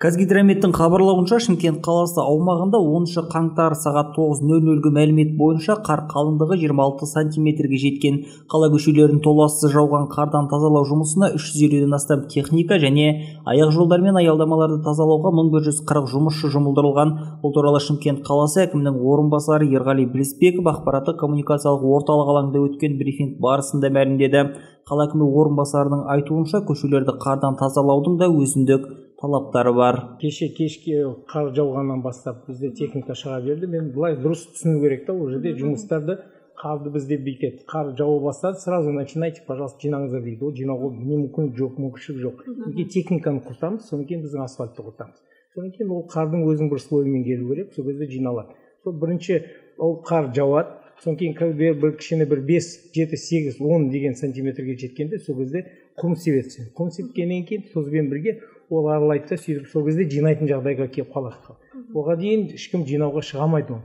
Қазгидрометтің хабарлауынша Шымкент қаласы аумағында 10 қаңтар сағат 9:00-ге мәлімет бойынша қар қалыңдығы 26 сантиметрге жеткен. Қала көшелерін толассыз жауған қардан тазалау жұмысына 350-ден астам техника және аяқ жолдар мен аялдамаларды тазалауға 1140 жұмысшы жұмылдырылған. Бұл туралы Шымкент қаласы әкімінің орынбасары Ерғали Білісбеков ақпараттық коммуникациялық орталық алаңында өткен брифинг барысында мәлімдеді. Қала әкімі орынбасарының айтуынша, көшелерді қардан тазалаудың да өзіндік талаптары бар. Кешке қар жауғаннан бастап бізде техника шыға берді. Мен былай дұрыс түсіну керек та, ол жерде жұмыстарды қарды бізде бүйтеді. Қар жауа бастады, сразу начинайте, пожалуйста, жинаңыздар дейді. Ол жинауға мүмкіншілік жоқ. Неге техниканы құртамыз, содан кейін біздің асфальтты құртамыз. Содан кейін ол қардың өзінің бір слойымен келу керек, сол кезде жиналады. Сол бірінші ол қар жауады. Содан кейін бір кішкене бір 5, 7, 8, 10 деген сантиметрге жеткенде сол кезде құм себеді. Құм сепкеннен кейін тұзбен бірге ол аралайды да сөйтіп сол кезде жинайтын жағдайға келіп қалады. Оған дейін ешкім жинауға шыға алмайды.